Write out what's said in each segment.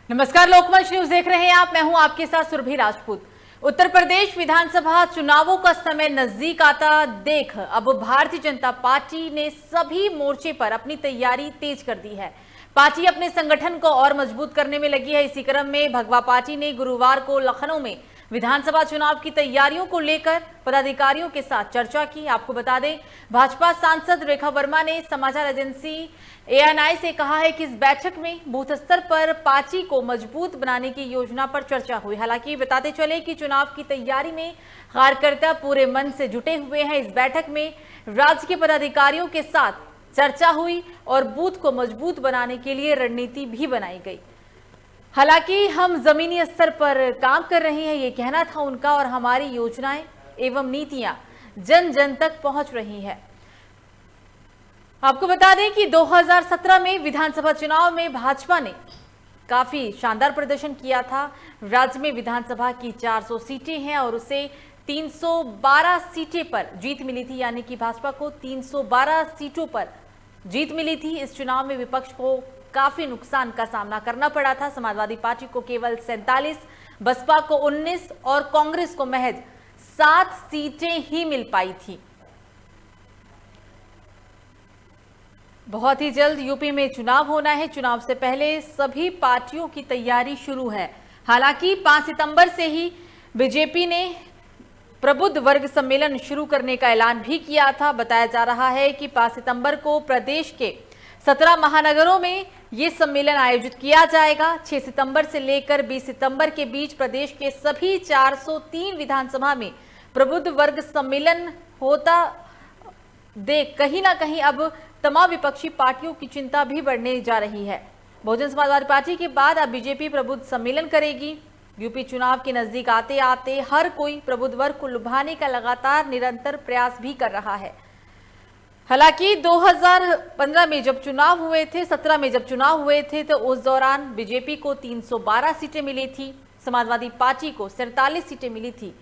नमस्कार, लोकमंच न्यूज देख रहे हैं आप। मैं हूं आपके साथ सुरभि राजपूत। उत्तर प्रदेश विधानसभा चुनावों का समय नजदीक आता देख अब भारतीय जनता पार्टी ने सभी मोर्चे पर अपनी तैयारी तेज कर दी है। पार्टी अपने संगठन को और मजबूत करने में लगी है। इसी क्रम में भगवा पार्टी ने गुरुवार को लखनऊ में विधानसभा चुनाव की तैयारियों को लेकर पदाधिकारियों के साथ चर्चा की। आपको बता दें, भाजपा सांसद रेखा वर्मा ने समाचार एजेंसी एएनआई से कहा है कि इस बैठक में बूथ स्तर पर पार्टी को मजबूत बनाने की योजना पर चर्चा हुई। हालांकि बताते चले कि चुनाव की तैयारी में कार्यकर्ता पूरे मन से जुटे हुए हैं। इस बैठक में राज्य के पदाधिकारियों के साथ चर्चा हुई और बूथ को मजबूत बनाने के लिए रणनीति भी बनाई गई। हालांकि हम जमीनी स्तर पर काम कर रहे हैं, ये कहना था उनका, और हमारी योजनाएं एवं नीतियां जन जन तक पहुंच रही है। आपको बता दें कि 2017 में विधानसभा चुनाव में भाजपा ने काफी शानदार प्रदर्शन किया था। राज्य में विधानसभा की 400 सीटें हैं और उसे 312 सीटें पर जीत मिली थी, यानी कि भाजपा को 312 सीटों पर जीत मिली थी। इस चुनाव में विपक्ष को काफी नुकसान का सामना करना पड़ा था। समाजवादी पार्टी को केवल 47, बसपा को 19 और कांग्रेस को महज 7 सीटें ही मिल पाई थी। बहुत ही जल्द यूपी में चुनाव होना है। चुनाव से पहले सभी पार्टियों की तैयारी शुरू है। हालांकि 5 सितंबर से ही बीजेपी ने प्रबुद्ध वर्ग सम्मेलन शुरू करने का ऐलान भी किया था। बताया जा रहा है कि 5 सितंबर को प्रदेश के 17 महानगरों में ये सम्मेलन आयोजित किया जाएगा। 6 सितंबर से लेकर 20 सितंबर के बीच प्रदेश के सभी 403 विधानसभा में प्रबुद्ध वर्ग सम्मेलन होता देख कहीं ना कहीं अब तमाम विपक्षी पार्टियों की चिंता भी बढ़ने जा रही है। बहुजन समाजवादी पार्टी के बाद अब बीजेपी प्रबुद्ध सम्मेलन करेगी। यूपी चुनाव के नजदीक आते आते हर कोई प्रबुद्ध वर्ग को लुभाने का लगातार निरंतर प्रयास भी कर रहा है। हालांकि 2015 में जब चुनाव हुए थे, 17 में जब चुनाव हुए थे, तो उस दौरान बीजेपी को 312 सीटें मिली थी, समाजवादी पार्टी को 47 सीटें मिली थी।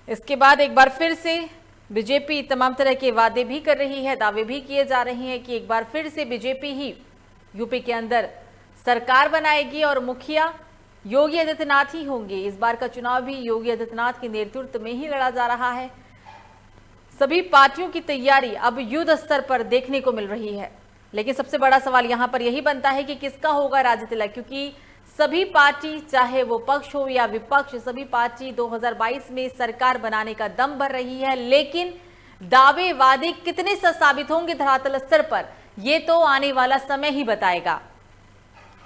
इसके बाद एक बार फिर से बीजेपी तमाम तरह के वादे भी कर रही है, दावे भी किए जा रहे हैं कि एक बार फिर से बीजेपी ही यूपी के अंदर सरकार बनाएगी और मुखिया योगी आदित्यनाथ ही होंगे। इस बार का चुनाव भी योगी आदित्यनाथ के नेतृत्व में ही लड़ा जा रहा है। सभी पार्टियों की तैयारी अब युद्ध स्तर पर देखने को मिल रही है। लेकिन सबसे बड़ा सवाल यहां पर यही बनता है कि किसका होगा राज्य तिलक, क्योंकि सभी पार्टी, चाहे वो पक्ष हो या विपक्ष, सभी पार्टी 2022 में सरकार बनाने का दम भर रही है। लेकिन दावे वादे कितने सच साबित होंगे धरातल स्तर पर, ये तो आने वाला समय ही बताएगा।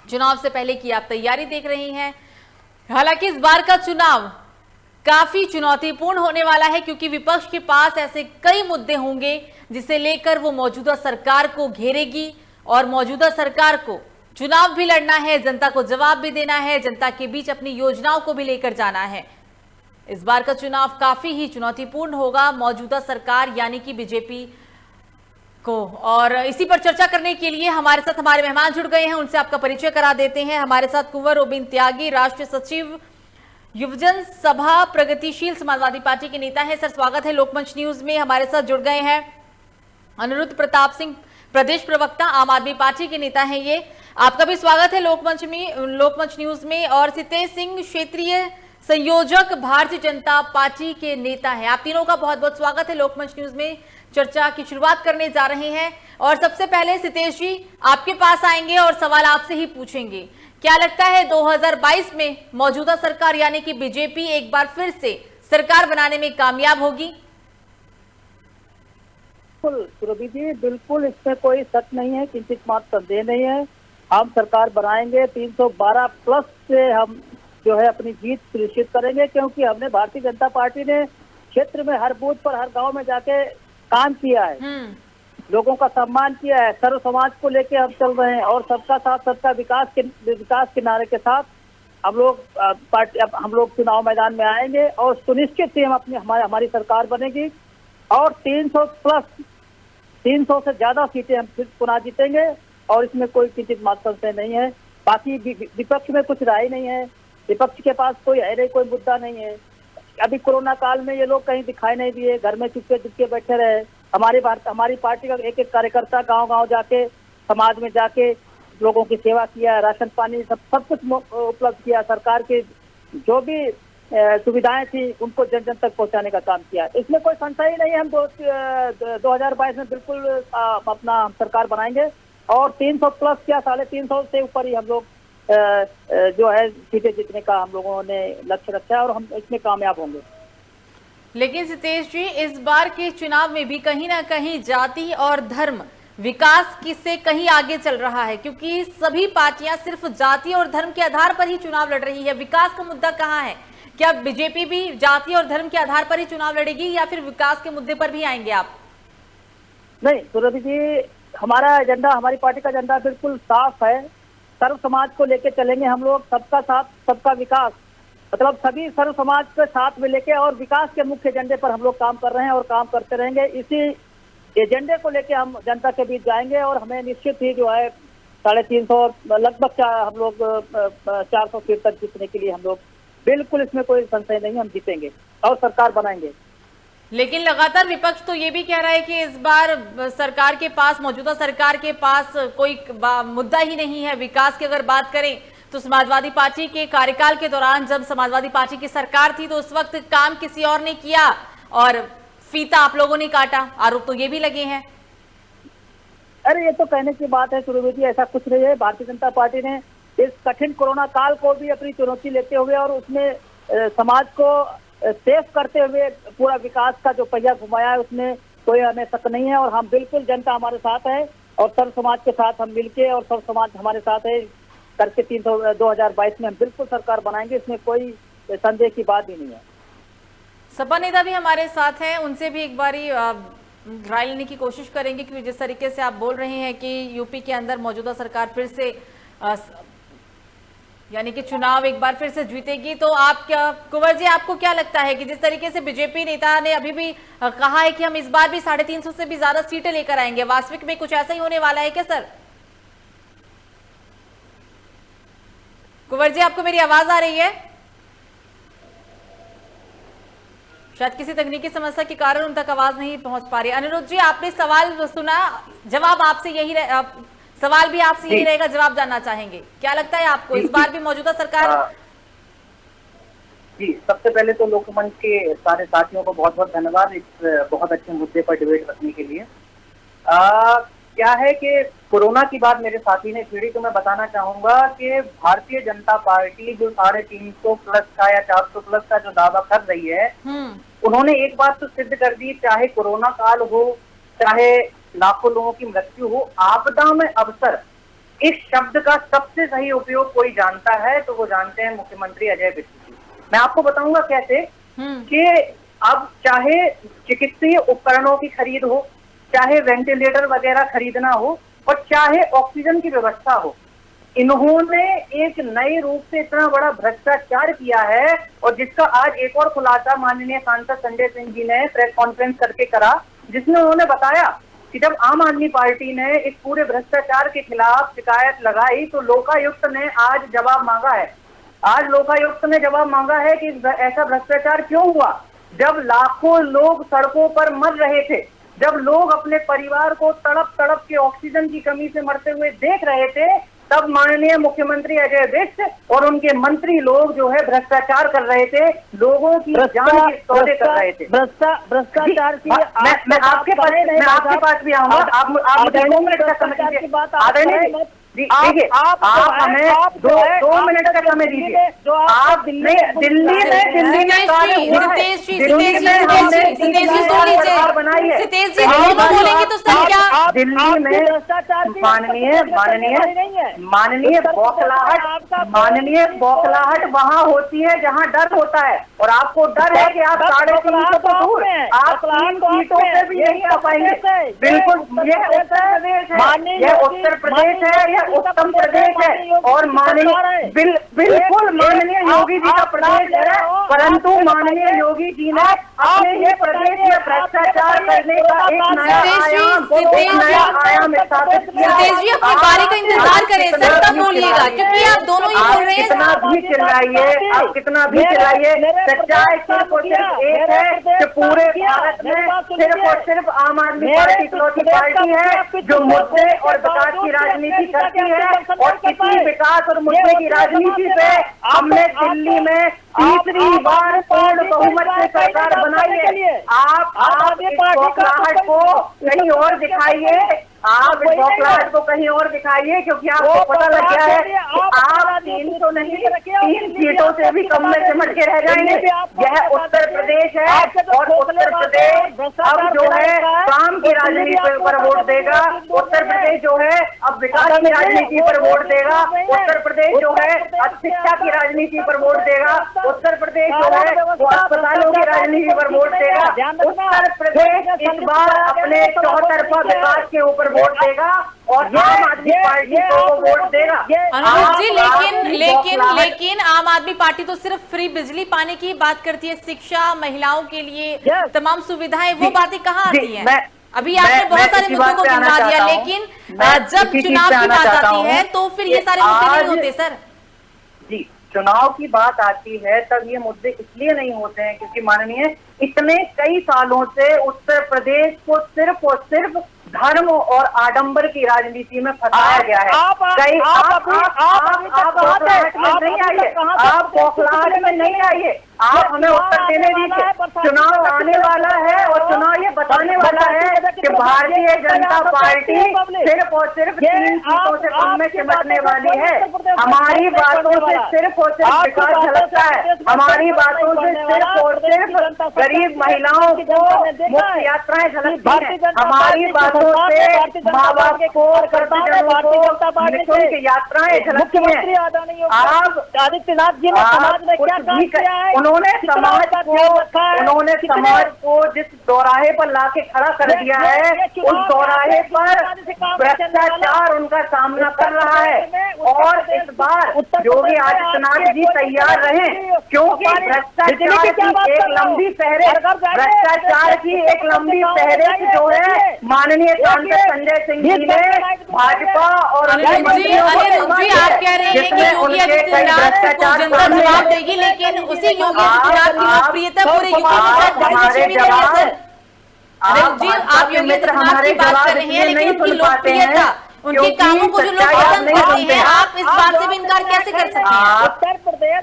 चुनाव से पहले की आप तैयारी देख रही हैं। हालांकि इस बार का चुनाव काफी चुनौतीपूर्ण होने वाला है, क्योंकि विपक्ष के पास ऐसे कई मुद्दे होंगे जिसे लेकर वो मौजूदा सरकार को घेरेगी और मौजूदा सरकार को चुनाव भी लड़ना है, जनता को जवाब भी देना है, जनता के बीच अपनी योजनाओं को भी लेकर जाना है। इस बार का चुनाव काफी ही चुनौतीपूर्ण होगा मौजूदा सरकार यानी कि बीजेपी को। और इसी पर चर्चा करने के लिए हमारे साथ हमारे मेहमान जुड़ गए हैं, उनसे आपका परिचय करा देते हैं। हमारे साथ कुंवर रोबिन त्यागी, राष्ट्रीय सचिव, युवजन सभा प्रगतिशील समाजवादी पार्टी के नेता है। सर, स्वागत है लोकमंच न्यूज में। हमारे साथ जुड़ गए हैं अनिरुद्ध प्रताप सिंह, प्रदेश प्रवक्ता, आम आदमी पार्टी के नेता हैं ये। आपका भी स्वागत है लोकमंच न्यूज में। और सितेश सिंह, क्षेत्रीय संयोजक, भारतीय जनता पार्टी के नेता हैं। आप तीनों का बहुत बहुत स्वागत है लोकमंच न्यूज में। चर्चा की शुरुआत करने जा रहे हैं और सबसे पहले सितेश जी आपके पास आएंगे और सवाल आपसे ही पूछेंगे। क्या लगता है 2022 में मौजूदा सरकार यानी कि बीजेपी एक बार फिर से सरकार बनाने में कामयाब होगी? बिल्कुल सुरभि जी, बिल्कुल इसमें कोई शक नहीं है, किंचित मात्र संदेह नहीं है। हम सरकार बनाएंगे, 312 प्लस से हम जो है अपनी जीत सुनिश्चित करेंगे, क्योंकि हमने भारतीय जनता पार्टी ने क्षेत्र में हर बूथ पर, हर गांव में जाके काम किया है, लोगों का सम्मान किया है, सर्व समाज को लेके हम चल रहे हैं और सबका साथ सबका विकास के नारे के साथ हम लोग चुनाव मैदान में आएंगे और सुनिश्चित ही हम हमारी सरकार बनेगी और 300 से ज्यादा सीटें हम फिर पुनः जीतेंगे और इसमें कोई किंचित मात्र संशय नहीं है। बाकी विपक्ष में कुछ राय नहीं है, विपक्ष के पास कोई है नहीं, कोई मुद्दा नहीं है। अभी कोरोना काल में ये लोग कहीं दिखाई नहीं दिए, घर में चुपके बैठे रहे। हमारी पार्टी का एक एक कार्यकर्ता गांव-गांव जाके, समाज में जाके लोगों की सेवा किया, राशन पानी सब कुछ उपलब्ध किया। सरकार के जो भी सुविधाएं थी उनको जन जन तक पहुंचाने का काम किया। इसमें कोई संशय ही नहीं है। हम 2022 में बिल्कुल अपना सरकार बनाएंगे और 300 प्लस क्या 350 से ऊपर ही हम लोग जो है सीटें जीतने का हम लोगों ने लक्ष्य रखा है और हम इसमें कामयाब होंगे। लेकिन सितेश जी, इस बार के चुनाव में भी कहीं ना कहीं जाति और धर्म विकास की से कहीं आगे चल रहा है, क्योंकि सभी पार्टियां सिर्फ जाति और धर्म के आधार पर ही चुनाव लड़ रही है। विकास का मुद्दा कहां है? क्या बीजेपी भी जाति और धर्म के आधार पर ही चुनाव लड़ेगी या फिर विकास के मुद्दे पर भी आएंगे आप? नहीं सुरभि जी, हमारा एजेंडा, हमारी पार्टी का एजेंडा बिल्कुल साफ है। सर्व समाज को लेके चलेंगे हम लोग। सबका साथ सबका विकास, मतलब सभी सर्व समाज के साथ में लेके और विकास के मुख्य एजेंडे पर हम लोग काम कर रहे हैं और काम करते रहेंगे। इसी एजेंडे को लेके हम जनता के बीच जाएंगे और हमें निश्चित ही जो है 350 लगभग हम लोग 400 सीट तक जीतने के लिए हम लोग बिल्कुल, इसमें कोई संशय नहीं, हम जीतेंगे और सरकार बनाएंगे। लेकिन लगातार विपक्ष तो ये भी कह रहा है कि इस बार सरकार के पास, मौजूदा सरकार के पास कोई मुद्दा ही नहीं है। विकास की अगर बात करें तो समाजवादी पार्टी के कार्यकाल के दौरान जब समाजवादी पार्टी की सरकार थी तो उस वक्त काम किसी और ने किया और फीता आप लोगों ने काटा। आरोप तो ये भी लगे हैं। अरे ये तो कहने की बात है सुरभि जी, ऐसा कुछ नहीं है। भारतीय जनता पार्टी ने इस कठिन कोरोना काल को भी अपनी चुनौती लेते हुए और उसमें समाज को सेफ करते हुए पूरा विकास का जो पहिया घुमाया है उसमें कोई हमें शक नहीं है। और हम बिल्कुल, जनता हमारे साथ है और सर्व समाज के साथ हम मिलके और सर्व समाज हमारे साथ है करके 2022 में हम बिल्कुल सरकार बनाएंगे। इसमें कोई संदेह की बात ही नहीं है। सपा नेता भी हमारे साथ हैं, उनसे भी एक बारी राय लेने की कोशिश करेंगे, क्योंकि जिस तरीके से आप बोल रहे हैं कि यूपी के अंदर मौजूदा सरकार फिर से यानी कि चुनाव एक बार फिर से जीतेगी, तो आप क्या, कुंवर जी, आपको क्या लगता है कि जिस तरीके से बीजेपी नेता ने अभी भी कहा है कि हम इस बार भी 350 से भी ज्यादा सीटें लेकर आएंगे, वास्तविक में कुछ ऐसा ही होने वाला है क्या सर? कुंवर जी, आपको मेरी आवाज आ रही है? शायद किसी तकनीकी समस्या के कारण उन तक आवाज नहीं पहुंच पा रही। अनिरुद्ध जी, आपने सवाल सुना, जवाब आपसे यही सवाल भी आपसे यही रहेगा, जवाब जानना चाहेंगे। क्या लगता है आपको इस बार भी मौजूदा सरकार? जी, सबसे पहले तो लोकमंच के सारे साथियों को बहुत बहुत धन्यवाद इस बहुत अच्छे मुद्दे पर डिबेट रखने के लिए। क्या है कि कोरोना की बात मेरे साथी ने छेड़ी, तो मैं बताना चाहूंगा कि भारतीय जनता पार्टी जो 350 प्लस का या 400 प्लस का जो दावा कर रही है, उन्होंने एक बात तो सिद्ध कर दी, चाहे कोरोना काल हो, चाहे लाखों लोगों की मृत्यु हो, आपदा में अवसर, इस शब्द का सबसे सही उपयोग कोई जानता है तो वो जानते हैं मुख्यमंत्री अजय विष्ट जी। मैं आपको बताऊंगा कैसे कि अब चाहे चिकित्सीय उपकरणों की खरीद हो, चाहे वेंटिलेटर वगैरह खरीदना हो और चाहे ऑक्सीजन की व्यवस्था हो, इन्होंने एक नए रूप से इतना बड़ा भ्रष्टाचार किया है और जिसका आज एक और खुलासा माननीय सांसद संजय सिंह जी ने प्रेस कॉन्फ्रेंस करके करा, जिसमें उन्होंने बताया कि जब आम आदमी पार्टी ने इस पूरे भ्रष्टाचार के खिलाफ शिकायत लगाई तो लोकायुक्त ने आज जवाब मांगा है। आज लोकायुक्त ने जवाब मांगा है कि ऐसा भ्रष्टाचार क्यों हुआ, जब लाखों लोग सड़कों पर मर रहे थे, जब लोग अपने परिवार को तड़प तड़प के ऑक्सीजन की कमी से मरते हुए देख रहे थे, तब माननीय मुख्यमंत्री अजय विष्ट और उनके मंत्री लोग जो है भ्रष्टाचार कर रहे थे, लोगों की जान के सौदे कर रहे थे। भ्रष्टाचार की मैं आपके पास भी आऊंगा। आप मुझे 2 मिनट का समय दीजिए। आदरणीय जी, देखिए, आप हमें 2 मिनट का समय दीजिए। आप दिल्ली में माननीय बौखलाहट वहाँ होती है जहाँ डर होता है, और आपको डर है कि आप 350 तो दूर, आप 3 सीटों पे भी नहीं आ पाएंगे। बिल्कुल, ये उत्तर प्रदेश है, यह उत्तर प्रदेश है, उत्तम प्रदेश है और बिल्कुल माननीय योगी जी का प्रदेश है, परंतु माननीय योगी जी ने अपने ये प्रदेश में भ्रष्टाचार करने का एक नया आयाम स्थापित किया। सतेश जी, अपनी बारी का इंतजार करें सर, तब बोलिएगा, क्योंकि आप दोनों ही बोल रहे हैं। कितना भी चिल्लाइए, आप कितना भी चिल्लाइए, सच्चाई सिर्फ और सिर्फ एक है कि पूरे भारत में सिर्फ और सिर्फ आम आदमी पार्टी इकलौती पार्टी है जो मुद्दे और विकास की राजनीति कर करती है और इसी विकास और मुद्दे की राजनीति से हमने दिल्ली में तीसरी बार पूर्ण बहुमत से सरकार बनाई है। आप इस बौखलाहट को कहीं और दिखाइए, आप इस बौखलाहट को कहीं और दिखाइए, क्योंकि आपको पता लग गया है कि आप 300 नहीं 3 सीटों से भी कम में सिमट के रह जाएंगे। यह उत्तर प्रदेश है और उत्तर प्रदेश अब जो है काम की राजनीति पर वोट देगा। उत्तर प्रदेश जो है अब विकास की राजनीति पर वोट देगा। उत्तर प्रदेश जो है अब शिक्षा की राजनीति पर वोट देगा। उत्तर प्रदेश जो है वो अस्पतालों की राजनीति पर वोट देगा। उत्तर प्रदेश इस बार अपने चौतरफा विकास के ऊपर वोट देगा और आम आदमी पार्टी को वोट देगा। अनुरूप जी, लेकिन आम आदमी पार्टी तो सिर्फ फ्री बिजली पाने की बात करती है, शिक्षा, महिलाओं के लिए तमाम सुविधाएं, वो बातें कहाँ आती हैं? अभी आपने बहुत सारे मुद्दों को गिना दिया, लेकिन जब चुनाव की बात आती है तो फिर ये सारे मुद्दे नहीं होते सर। जी, चुनाव की बात आती है तब ये मुद्दे इसलिए नहीं होते हैं क्योंकि माननीय इतने कई सालों से उत्तर प्रदेश को सिर्फ और सिर्फ धर्म और आडंबर की राजनीति में फंसाया गया है। आप बौखलाहट में नहीं आइए, आप हमें उत्तर देने दीजिए। चुनाव आने वाला है और चुनाव ये बताने वाला है कि भारतीय जनता पार्टी सिर्फ और सिर्फ 3 सीटों से कम में सिमटने वाली है। हमारी बातों से सिर्फ और सिर्फ विकास झलकता है, हमारी बातों से सिर्फ और सिर्फ गरीब महिलाओं को मुफ्त यात्राएं झलकती हैं, हमारी बातों से माँ बाप को निःशुल्क यात्राएं झलकती हैं। आप आदित्यनाथ जी ने समाज में क्या काम किया है? उन्होंने समाज को जिस दौराहे पर लाके खड़ा कर दिया है, उस दौराहे पर भ्रष्टाचार उनका सामना कर रहा है। और इस बार योगी आदित्यनाथ जी तैयार रहे, क्योंकि भ्रष्टाचार की एक लंबी फहरिस्त जो है माननीय सांसद संजय सिंह जी ने भाजपा और अनिरुद्ध जी आप कह रहे हैं कि योगी आदित्यनाथ को जनता जवाब देगी, लेकिन उसी योगी आदित्यनाथ की लोकप्रियता पूरे यूपी में है। अनिरुद्ध जी, आप योगी आदित्यनाथ की बात कर रहे हैं, लेकिन उनकी लोकप्रियता, उनके कामों को जो लोग पसंद करते हैं, आप इस बात से भी इनकार कैसे कर सकते हैं? उत्तर प्रदेश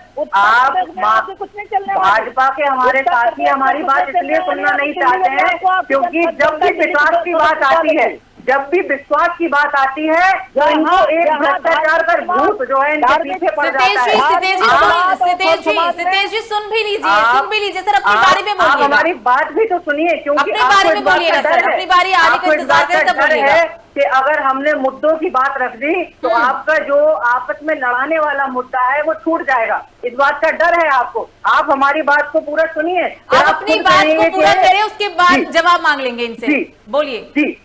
कुछ नहीं चल रहा। भाजपा के हमारे साथी हमारी बात इसलिए सुनना नहीं चाहते हैं क्योंकि जब भी विकास की बात आती है, जब भी विश्वास की बात आती है, तो इनको एक भ्रष्टाचार का भूत जो है इनके पीछे पड़ जाता है। सितेश जी सुन भी लीजिए सर, अपनी बारी में बोलिए। हमारी बात भी तो सुनिए, क्योंकि अपनी बारी में बोलिएगा सर, अपनी बारी आने का इंतजार करें तब बोलिएगा। कि अगर हमने मुद्दों की बात रख दी तो आपका जो आपस में लड़ाने वाला मुद्दा है वो छूट जाएगा। इस बात का डर है आपको। आप हमारी बात को पूरा सुनिए, आप अपनी बात को पूरा करें, उसके बाद जवाब मांग लेंगे इनसे। बोलिए।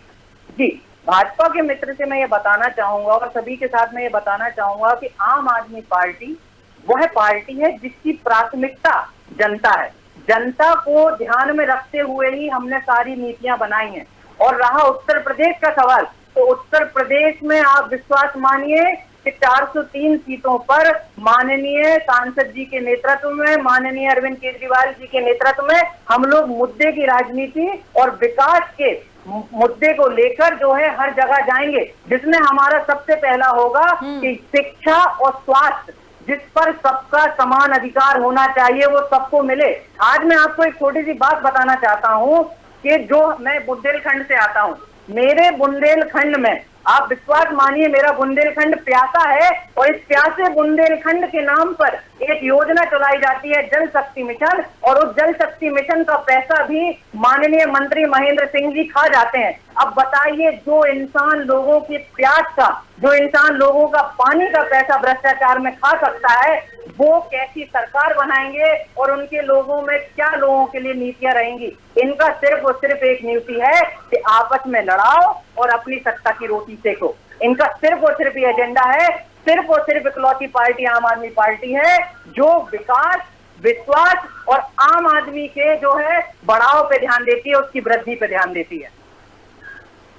जी, भाजपा के मित्र से मैं ये बताना चाहूंगा और सभी के साथ मैं ये बताना चाहूंगा कि आम आदमी पार्टी वह पार्टी है जिसकी प्राथमिकता जनता है। जनता को ध्यान में रखते हुए ही हमने सारी नीतियां बनाई हैं। और रहा उत्तर प्रदेश का सवाल, तो उत्तर प्रदेश में आप विश्वास मानिए कि 403 सीटों पर माननीय सांसद जी के नेतृत्व में, माननीय अरविंद केजरीवाल जी के नेतृत्व में हम लोग मुद्दे की राजनीति और विकास के मुद्दे को लेकर जो है हर जगह जाएंगे, जिसमें हमारा सबसे पहला होगा कि शिक्षा और स्वास्थ्य, जिस पर सबका समान अधिकार होना चाहिए, वो सबको मिले। आज मैं आपको एक छोटी सी बात बताना चाहता हूँ कि जो मैं बुंदेलखंड से आता हूँ, मेरे बुंदेलखंड में आप विश्वास मानिए मेरा बुंदेलखंड प्यासा है और इस प्यासे बुंदेलखंड के नाम पर एक योजना चलाई जाती है जल शक्ति मिशन, और उस जल शक्ति मिशन का पैसा भी माननीय मंत्री महेंद्र सिंह जी खा जाते हैं। अब बताइए, जो इंसान लोगों की प्यास का, जो इंसान लोगों का पानी का पैसा भ्रष्टाचार में खा सकता है, वो कैसी सरकार बनाएंगे और उनके लोगों में क्या लोगों के लिए नीतियां रहेंगी? इनका सिर्फ और सिर्फ एक नीति है कि आपस में लड़ाओ और अपनी सत्ता की रोटी सेको। इनका सिर्फ और सिर्फ ये एजेंडा है। सिर्फ और सिर्फ इकलौती पार्टी आम आदमी पार्टी है जो विकास, विश्वास और आम आदमी के जो है बढ़ाव पे ध्यान देती है, उसकी वृद्धि पे ध्यान देती है।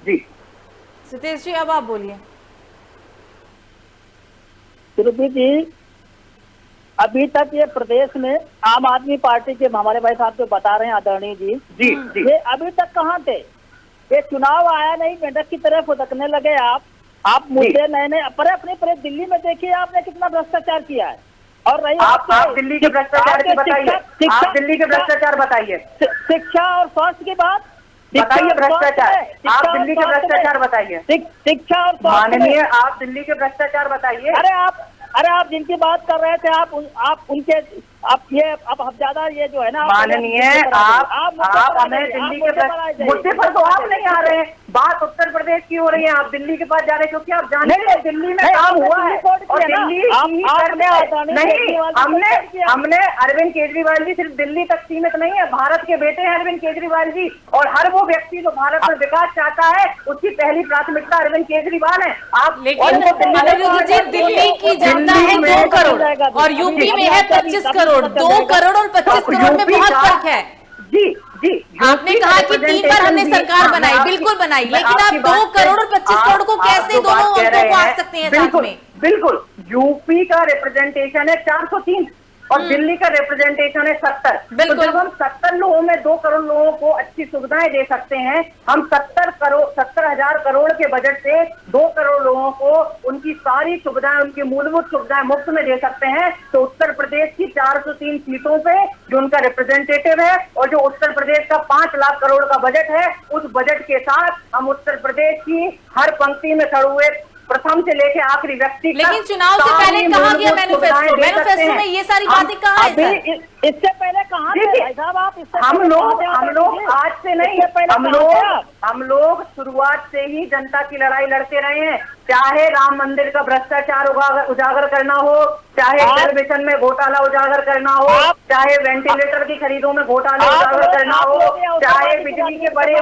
जी सतीश जी, अब आप बोलिए। सुरभि जी, अभी तक ये प्रदेश में आम आदमी पार्टी के हमारे भाई साहब जो बता रहे हैं आदरणीय जी, ये अभी तक कहाँ थे? ये चुनाव आया नहीं, मेंढक की तरह फुदकने लगे आप। आप मुद्दे नए नए अपने दिल्ली में देखिए आपने कितना भ्रष्टाचार किया है। और रही आप दिल्ली के भ्रष्टाचार की बताइए, आप दिल्ली के भ्रष्टाचार बताइए, शिक्षा और स्वास्थ्य की बात बताइए, भ्रष्टाचार आप दिल्ली के भ्रष्टाचार बताइए, शिक्षा और माननीय आप दिल्ली के भ्रष्टाचार बताइए। अरे आप जिनकी बात कर रहे थे आप उनके अब ज्यादा ये जो है ना, माननीय आप हमें दिल्ली के मुद्दे पर तो आप नहीं आ रहे हैं, बात उत्तर प्रदेश की हो रही है, आप दिल्ली के पास जा रहे हैं क्योंकि आप जानते हैं दिल्ली में काम हुआ है और दिल्ली नहीं, हमने अरविंद केजरीवाल जी सिर्फ दिल्ली तक सीमित नहीं है, भारत के बेटे हैं अरविंद केजरीवाल जी, और हर वो व्यक्ति जो भारत में विकास चाहता है उसकी पहली प्राथमिकता अरविंद केजरीवाल है। आप लेकिन दिल्ली की जनता है 2 करोड़ और यूपी में है 25 करोड़, 2 करोड़ और 25 करोड़ में बहुत फर्क है। जी आपने कहा कि 3 बार हमने सरकार बनाई, बिल्कुल बनाई, लेकिन आप 2 करोड़ और 25 करोड़ को कैसे दोनों अंकों को आ सकते हैं साथ में? बिल्कुल यूपी का रिप्रेजेंटेशन है 403 और दिल्ली का रिप्रेजेंटेशन है 70। तो जब हम 70 लोगों में 2 करोड़ लोगों को अच्छी सुविधाएं दे सकते हैं, हम 70,000 करोड़ के बजट से 2 करोड़ लोगों को उनकी सारी सुविधाएं, उनकी मूलभूत सुविधाएं मुफ्त में दे सकते हैं, तो उत्तर प्रदेश की 403 सीटों पे जो उनका रिप्रेजेंटेटिव है और जो उत्तर प्रदेश का 5 लाख करोड़ का बजट है, उस बजट के साथ हम उत्तर प्रदेश की हर पंक्ति में खड़े हुए प्रथम से लेके आखिरी व्यक्ति, लेकिन चुनाव से पहले कहा गया मैनिफेस्टो में ये सारी बातें कहाँ है सर? इससे पहले कहाँ थे भाई साहब आप? हम लोग आज से नहीं, हम लोग शुरुआत से ही जनता की लड़ाई लड़ते रहे हैं, चाहे राम मंदिर का भ्रष्टाचार उजागर करना हो, चाहे जल मिशन में घोटाला उजागर करना हो, चाहे वेंटिलेटर की खरीदों में घोटाला उजागर करना हो, चाहे बिजली के बड़े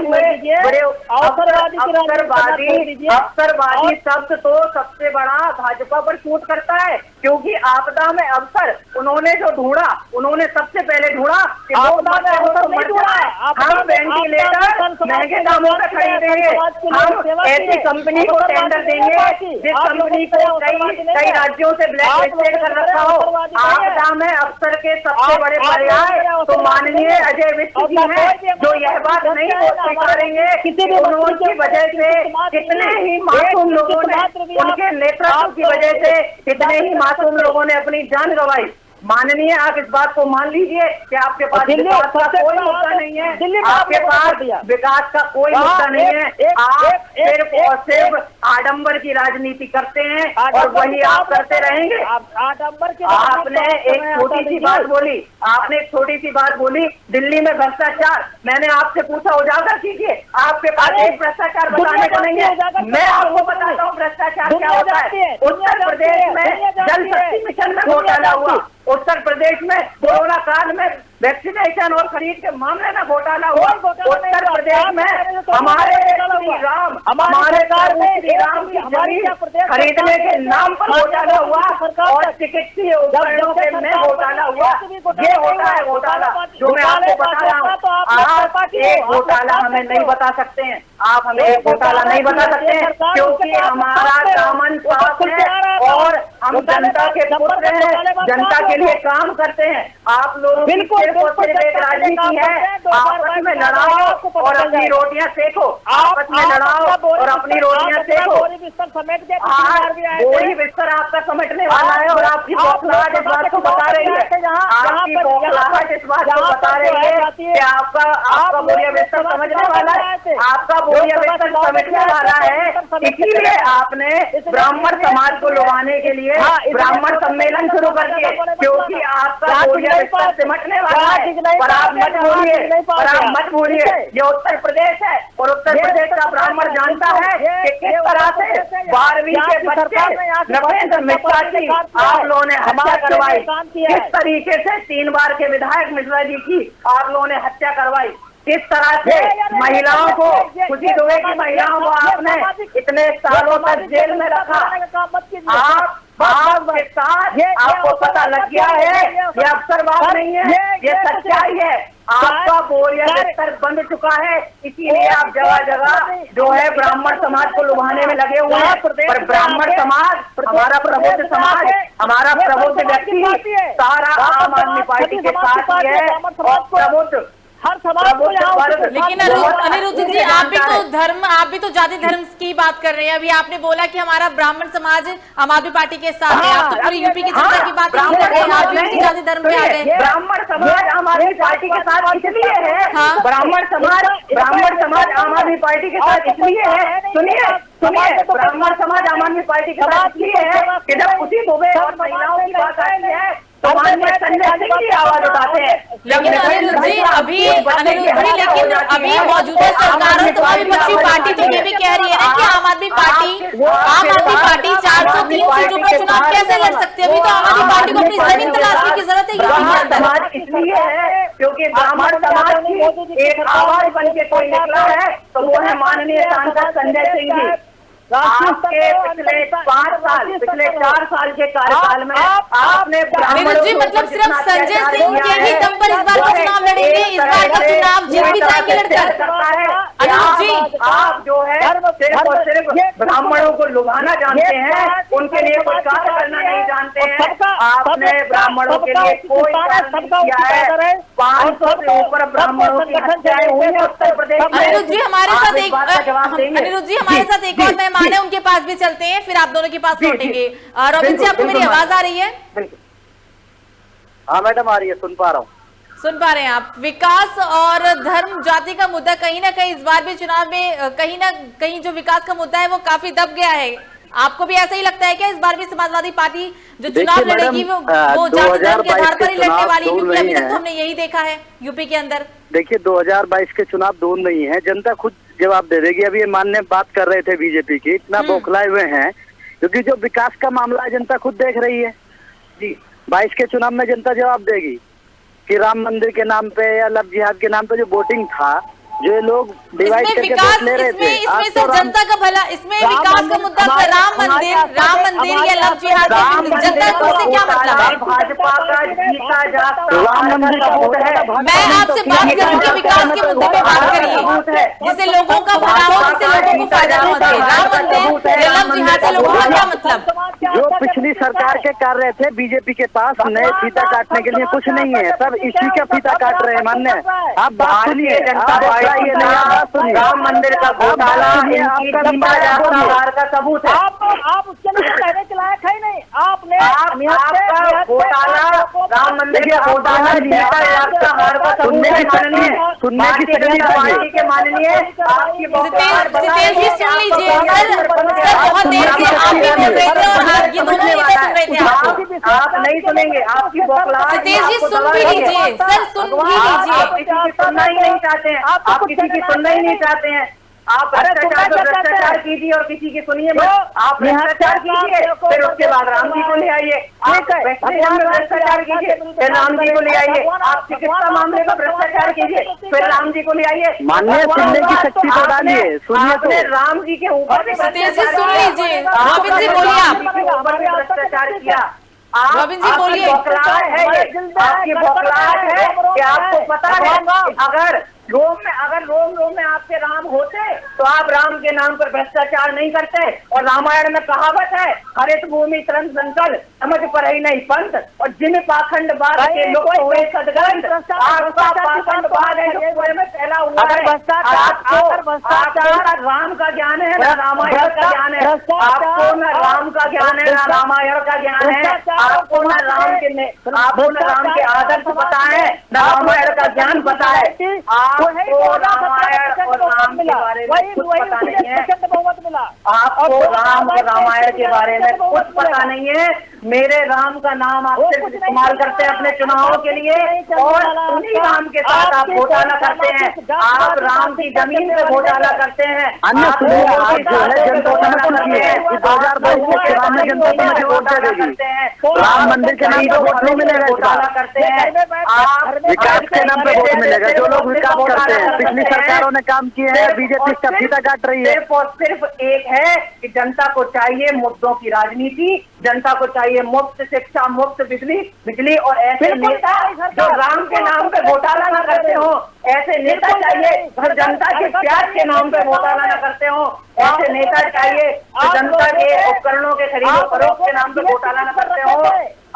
अवसरवादी शब्द तो सबसे बड़ा भाजपा पर शूट करता है, क्योंकि आपदा में अवसर उन्होंने जो ढूंढा, उन्होंने सबसे पहले ढूंढा कि हम वेंटिलेटर महंगे दामों में खरीदेंगे, हम ऐसी कंपनी को टेंडर देंगे जिस कंपनी को कई राज्यों से ब्लैक लिस्टेड कर रखा हो। आपदा में अवसर के सबसे बड़े पर्याय तो माननीय अजय मिश्र जी हैं, जो यह बात नहीं स्वीकारेंगे कि उन्होंने की वजह से कितने ही मासूम लोगों ने, उनके नेतृत्व की वजह से कितने ही मासूम लोगों ने अपनी जान गंवाई। माननीय आप इस बात को मान लीजिए कि आपके पास विकास का कोई मुद्दा नहीं है, आपके पास विकास का कोई मुद्दा नहीं है, आप सिर्फ और सिर्फ आडंबर की राजनीति करते हैं और वही आप करते रहेंगे। आपने एक छोटी सी बात बोली, आपने एक छोटी सी बात बोली दिल्ली में भ्रष्टाचार, मैंने आपसे पूछा उजागर कीजिए, आपके पास एक भ्रष्टाचार बताने को नहीं है। मैं आपको बताता हूँ भ्रष्टाचार क्या होता है। उत्तर प्रदेश में जल शक्ति मिशन में घोटाला हुआ, उत्तर प्रदेश में कोरोना काल में वैक्सीनेशन और खरीद के मामले में घोटाला हुआ, उत्तर प्रदेश में हमारे राम की जमीन खरीदने के नाम पर घोटाला हुआ और चिकित्सीय उपकरणों के में घोटाला हुआ। ये होता है घोटाला जो मैं आपको बता रहा हूँ। आप एक घोटाला हमें नहीं बता सकते हैं, आप हमें एक घोटाला नहीं बता सकते हैं, क्योंकि हमारा दामन साफ है और हम जनता के पुत्र हैं, जनता के लिए काम करते हैं। आप लोग बिल्कुल एक राजनीति है, आपस में लड़ाओ और अपनी रोटियां सेको, आपस में लड़ाओ और अपनी रोटियां सेको। वही बिस्तर आपका समेटने वाला है और आपकी बौखलाहट इस बात को बता रही है, आपकी बौखलाहट इस बात को बता रही है कि आपका बोरिया बिस्तर समझने वाला है, आपका बोरिया बिस्तर समेटने वाला है। इसीलिए आपने ब्राह्मण समाज को लुभाने के लिए ब्राह्मण सम्मेलन शुरू कर दिए, क्योंकि आपका बोरिया बिस्तर सिमटने वाला है। पर आप मत भूलिए, ये उत्तर प्रदेश है और उत्तर प्रदेश का ब्राह्मण जानता है कि किस तरह से 12वीं के बच्चे नरेंद्र मिश्रा की आप लोगों ने हत्या करवाई, किस तरीके से 3 बार के विधायक मिश्रा जी की आप लोगों ने हत्या करवाई, किस तरह से महिलाओं को, खुशी दुबे की महिलाओं को आपने इतने सालों तक जेल में रखा। आप के साथ आपको पता लग गया है, ये अवसरवाद नहीं है, ये सच्चाई है। आपका बोरिया बिस्तर बंद चुका है, इसीलिए आप जगह जगह जो है ब्राह्मण समाज को लुभाने में लगे हुए हैं। पर ब्राह्मण समाज, हमारा प्रबुद्ध समाज, हमारा प्रबुद्ध व्यक्ति सारा आम आदमी पार्टी के साथ ही है और प्रबुद्ध हर समाज को यहाँ। लेकिन अनिरुद्ध जी, आप भी तो जाति धर्म की बात कर रहे हैं। अभी आपने बोला कि हमारा ब्राह्मण समाज आम आदमी पार्टी के साथ है, आप तो पूरी यूपी की जनता की बात नहीं कर रहे हैं, आप भी जाति धर्म के आ गए। ब्राह्मण समाज आम आदमी पार्टी के साथ इसलिए है, ब्राह्मण समाज आम आदमी पार्टी के साथ इसलिए है, सुनिए ब्राह्मण समाज आम आदमी पार्टी के साथ इसलिए है कि जब उचित हुए और महिलाओं की बात आती है तो माननीय संजय सिंह की आवाज उठाते हैं। लेकिन अनिरुद्ध जी, अभी मौजूदा सरकार और तमाम विपक्षी पार्टी तो ये भी कह रही है ना कि आम आदमी पार्टी 403 सीटों पर चुनाव कैसे लड़ सकती है। अभी तो आम आदमी पार्टी को अपनी जमीन तलाशने की जरूरत है यूपी के अंदर। इसलिए है क्योंकि ब्राह्मण समाज की एक आवाज बन के कोई निकला है तो वो है माननीय सांसद संजय सिंह जी। आपके पिछले 4 साल के कार्यकाल में आपने अनिरुद्ध जी, मतलब सिर्फ संजय सिंह के ही दम पर इस बार का चुनाव लड़ेंगे, इस बार का चुनाव जीत भी जाएंगे लड़कर। अनिरुद्ध जी, आप जो है सिर्फ और सिर्फ ब्राह्मणों को लुभाना जानते हैं, उनके लिए कोई कार्य करना नहीं जानते हैं। आपने ब्राह्मणों के लिए कोई कार्य नहीं किया है। 500 से ऊपर ब्राह्मणों की हत्याएं हुई है उत्तर प्रदेश में। अनिरुद्ध जी हमारे साथ एक और मेहमान है, उनके पास भी चलते हैं, फिर आप दोनों के पास लौटेंगे। रॉबिन जी, आपको मेरी आवाज आ रही है? हाँ मैडम, आ रही है, सुन पा रहे हैं आप। विकास और धर्म जाति का मुद्दा कहीं ना कहीं इस बार भी चुनाव में कहीं ना कहीं जो विकास का मुद्दा है वो काफी दब गया है। आपको भी ऐसा ही लगता है क्या इस बार भी समाजवादी पार्टी जो चुनाव लड़ेगी वो जाति धर्म के आधार पर ही लड़ने वाली है? क्योंकि अभी तक तो हमने यही देखा है यूपी के अंदर। देखिए, 2022 के चुनाव दूर नहीं है, जनता खुद जवाब दे देगी। अभी ये मानने बात कर रहे थे बीजेपी की, इतना बौखलाए हुए हैं क्योंकि जो विकास का मामला है जनता खुद देख रही है जी। 22 के चुनाव में जनता जवाब देगी कि राम मंदिर के नाम पे या लव जिहाद के नाम पे जो वोटिंग था, जो लोग डिवाइड करके वोट ले रहे थे, इसमें से जनता का भला, इसमें विकास का मुद्दा राम मंदिर या लव जिहाद, जनता को उससे क्या मतलब है? भाजपा का जीता जाता राम मंदिर का वोट है। मैं आपसे बात करूंगी विकास के मुद्दे पे बात करिए, जिससे लोगों का भला हो, जिससे लोगों को फायदा पहुंचे। राम मंदिर या लव जिहाद से लोगों का क्या मतलब? जो पिछली सरकार के कार्य थे बीजेपी के पास, नए फीता काटने के लिए कुछ नहीं है, सब इसी का फीता काट रहे हैं। मान्य आप बात सुनिए, राम मंदिर का घोटाला का सबूत है। आप उसके लिए कहने के लायक है नहीं। आपने आपका घोटाला राम मंदिर का घोटाला सुनने की पार्टी के माननीय आपकी सितेश जी सुन लीजिए। सर बहुत देर से आप भी बोल रहे थे और ये दोनों नेता सुन रहे थे। आप नहीं सुनेंगे, आपकी बौखलाहट। सितेश जी सुन भी लीजिए, सर सुन भी लीजिए। आप किसी की सुनना ही नहीं चाहते हैं, आप किसी की सुनना ही नहीं चाहते हैं। आप भ्रष्टाचार कीजिए और किसी की सुनिए मत। आप भ्रष्टाचार कीजिए, फिर उसके बाद राम जी को ले आइए। आप भ्रष्टाचार कीजिए, फिर राम जी को ले आइए। आप चिकित्सा मामले का भ्रष्टाचार कीजिए, फिर राम जी को ले आइए। माननीय सुनने की शक्ति को डालिए, सुनिए। आपने राम जी के ऊपर भी सुन लीजिए। रॉबिन जी बोलिए, आप भ्रष्टाचार किया। रॉबिन जी बोलिए। आपकी बौखलाहट है कि आपको पता है अगर रोम में आपके राम होते तो आप राम के नाम पर भ्रष्टाचार नहीं करते। और रामायण में कहावत है, हरित भूमि तरन संकल समझ पर ही नहीं पंथ, और जिन पाखंड बाद के लोग हुए सदगंध। आपका पाखंडवाद में फैला हुआ है। आपको राम का ज्ञान है ना रामायण का ज्ञान है। आपको न राम का ज्ञान है ना रामायण का ज्ञान है। आपको न राम के आदर्श पता है न रामायण का ज्ञान पता है। आपको रामायण और राम के बारे में कुछ पता नहीं है। आपको राम और रामायण के बारे में कुछ पता नहीं है। मेरे राम का नाम आप सिर्फ इस्तेमाल करते हैं अपने चुनावों के लिए, और उन्हीं राम के साथ आप घोटाला करते हैं। आप राम की जमीन पे घोटाला करते हैं। अन्य जो है जनता समझती है कि 2022 के चुनाव में जनता समझ वोट देगी। राम मंदिर के नाम पे वोट नहीं मिलेगा, घोटाला करते हैं। आप विकास के नाम पे वोट मिलेगा। जो लोग विकास करते हैं, पिछली सरकारों ने काम किए हैं, बीजेपी इसका फीता काट रही है। सिर्फ और सिर्फ एक है कि जनता को चाहिए मुद्दों की राजनीति, जनता को चाहिए मुफ्त शिक्षा, मुफ्त बिजली और ऐसे नेता जो राम के नाम पे घोटाला न करते हो। ऐसे नेता चाहिए जो जनता के प्यार के नाम पे घोटाला न करते हो। ऐसे नेता चाहिए जो जनता के उपकरणों के खरीदो फरोख्त के नाम पे घोटाला न करते हो।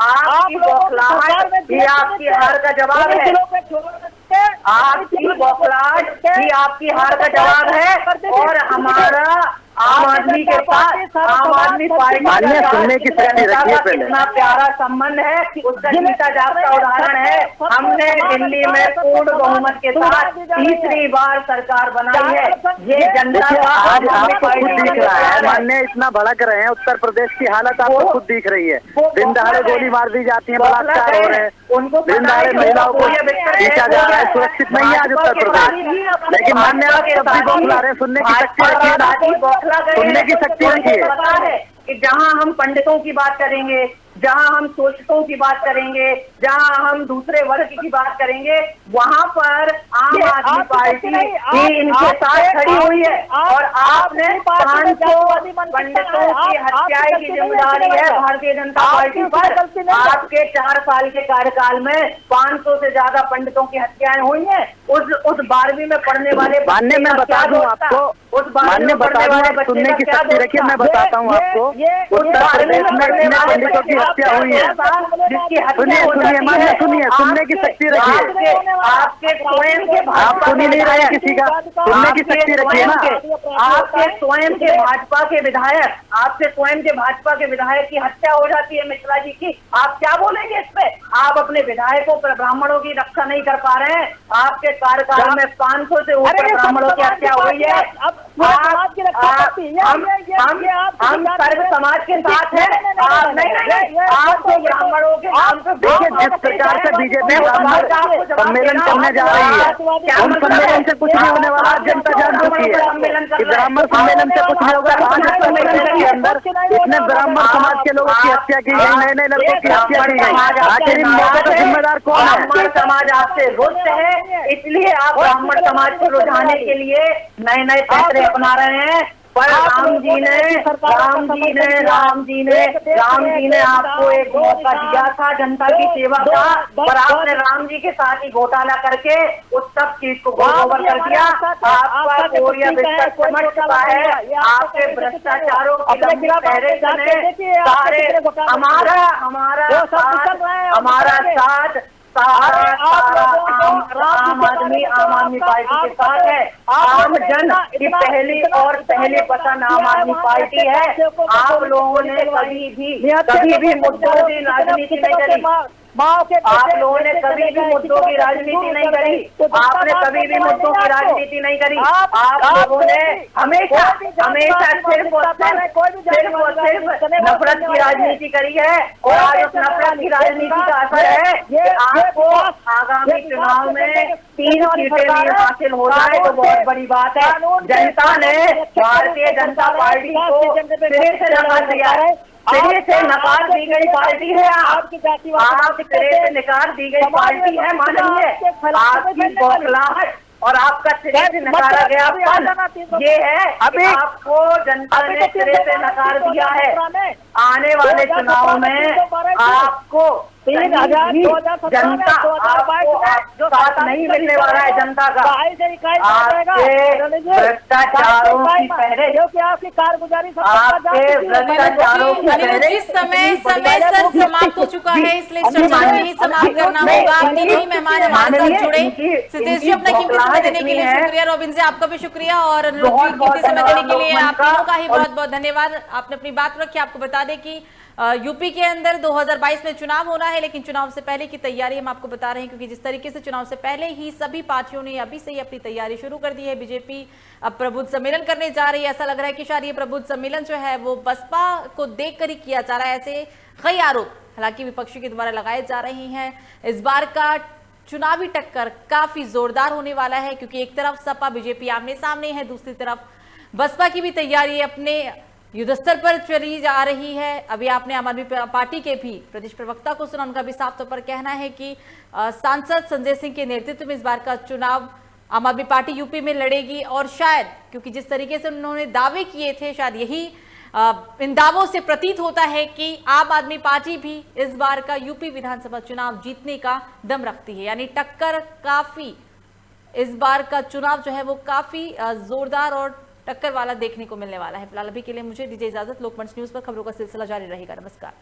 आपकी बौखलाहट ये आपकी हार का जवाब है। आपकी बौखलाहट ही आपकी हार का जवाब है। और हमारा आम आदमी के साथ आम आदमी पार्टी का कितना प्यारा संबंध है, उसका जीता जागता उदाहरण है। हमने दिल्ली में पूर्ण बहुमत के साथ तीसरी बार सरकार बनाई है। ये जनता का आज आपको खुद दिख रहा है, माननीय इतना भड़क रहे हैं, उत्तर प्रदेश की हालत आपको खुद दिख रही है। दिन दहाड़े गोली मार दी जाती है, बलात्कार हो रहे हैं, दिन दहाड़े महिलाओं को खींचा जा रहा है, सुरक्षित नहीं है आज उत्तर प्रदेश। लेकिन मान्य आप सब भी बौखला रहे हैं, सुनने की शक्ति रखिए ना, सुनने की शक्ति रखिए। पता है कि जहां हम पंडितों की बात करेंगे, जहां हम शोषितों की बात करेंगे, जहां हम दूसरे वर्ग की बात करेंगे, वहां पर आम आदमी पार्टी ही इनके साथ खड़ी हुई है। और आपने 500 पंडितों की हत्या की जिम्मेदारी है भारतीय जनता पार्टी पर। आपके 4 साल के कार्यकाल में 500 से ज्यादा पंडितों की हत्याएं हुई हैं। उस 12वीं में पढ़ने वाले मान्य मैं बता दूं आपको, मान्य बता दूं, सुनने की शक्ति रखिए, मैं बताता हूँ आपको। उत्तर प्रदेश में पंडितों की हत्या हुई है, सुनिए मान्य, सुनिए, सुनने की शक्ति रखिए। आपके स्वयं के आप सुन ही नहीं रहे किसी का, सुनने की शक्ति रखिए ना। आपके स्वयं के भाजपा के विधायक, आपके स्वयं के भाजपा के विधायक की हत्या हो जाती है मिश्रा जी की, आप क्या बोलेंगे इस पे? आप अपने विधायकों पर ब्राह्मणों की रक्षा नहीं कर पा रहे हैं। आपके कार्यकाल में 500 से ऊपर ब्राह्मणों की हत्या हुई है। हम सर्व समाज के साथ हैं। आप तो ब्राह्मणों के नाम पे देखिए, जिस प्रकार से बीजेपी सम्मेलन करने जा रही है, उन सम्मेलन से कुछ नहीं होने वाला, जनता जान चुकी है कि ब्राह्मण सम्मेलन से कुछ नहीं होगा। आज सम्मेलन के अंदर इतने ब्राह्मण समाज के लोगों की हत्या की गई, नए नए लड़कों की हत्या की गई, आखिर इन मौकों का जिम्मेदार कौन है? ब्राह्मण समाज आपसे रुष्ट है, इसलिए आप ब्राह्मण समाज को रुझाने के लिए नए नए तंत्र अपना रहे हैं। पर राम जी ने आपको एक मौका दिया था जनता की सेवा का, पर आपने राम जी के साथ ही घोटाला करके उस सब चीज को गोबर कर दिया। आपका कोरिया बिस्तर समझ चुका है। आपके भ्रष्टाचारों की लंबी फहरिस्त ने सारे हमारा साथ आम आदमी पार्टी के साथ है। आम जन की पहली पसंद आम आदमी पार्टी है। आप लोगों ने कभी भी मुद्दों की राजनीति नहीं करी। आप लोगों ने कभी भी मुद्दों की राजनीति नहीं करी। आपने कभी भी मुद्दों की राजनीति नहीं करी। आप लोगों ने हमेशा सिर्फ नफरत की राजनीति करी है। और आज उस नफरत की राजनीति का असर है कि आपको आगामी चुनाव में 3 सीटें भी हासिल हो जाए तो बहुत बड़ी बात है। जनता ने भारतीय जनता पार्टी को सिरे से नकार दिया है। सिरे से नकार दी गई पार्टी है। आप सिरे से नकार दी गई पार्टी है माननीय। आपकी बौखलाहट और आपका सिरे से नकारा गया पन ये है, अभी आपको जनता ने सिरे से नकार दिया है। आने वाले चुनाव में आपको जनता आपको साथ नहीं मिलने वाला है। जनता का आपके भ्रष्टाचारों की पहले जिस समय सर समाप्त हो चुका है, इसलिए चर्चा नहीं समाप्त करना होगा। तीनों ही मेहमान हमारे साथ जुड़े। सतीश जी, अपना कीमती समय देने के लिए शुक्रिया। रॉबिन जी, आपका भी शुक्रिया। और कीमती समय देने के लिए आप तीनों का ही बहुत बहुत धन्यवाद। आपने अपनी बात रखी। आपको बता दें कि यूपी के अंदर 2022 में चुनाव होना है, लेकिन चुनाव से पहले की तैयारी हम आपको बता रहे हैं, क्योंकि जिस तरीके से चुनाव से पहले ही सभी पार्टियों ने अभी से ही अपनी तैयारी शुरू कर दी है। बीजेपी अब प्रबुद्ध सम्मेलन करने जा रही है। ऐसा लग रहा है कि शायद ये प्रबुद्ध सम्मेलन जो है वो बसपा को देखकर ही किया जा रहा है। ऐसे कई आरोप हालांकि विपक्षी के द्वारा लगाए जा रहे हैं। इस बार का चुनावी टक्कर काफी जोरदार होने वाला है, क्योंकि एक तरफ सपा बीजेपी आमने सामने है, दूसरी तरफ बसपा की भी तैयारी अपने युद्धस्तर पर चली जा रही है। अभी आपने आम आदमी पार्टी के भी प्रदेश प्रवक्ता को सुना, उनका भी साफ तौर पर कहना है कि सांसद संजय सिंह के नेतृत्व में इस बार का चुनाव आम आदमी पार्टी यूपी में लड़ेगी। और शायद क्योंकि जिस तरीके से उन्होंने दावे किए थे, शायद यही इन दावों से प्रतीत होता है कि आम आदमी पार्टी भी इस बार का यूपी विधानसभा चुनाव जीतने का दम रखती है। यानी टक्कर काफी, इस बार का चुनाव जो है वो काफी जोरदार और टक्कर वाला देखने को मिलने वाला है। फिलहाल अभी के लिए मुझे दीजिए इजाजत। लोकमंच न्यूज पर खबरों का सिलसिला जारी रहेगा। नमस्कार।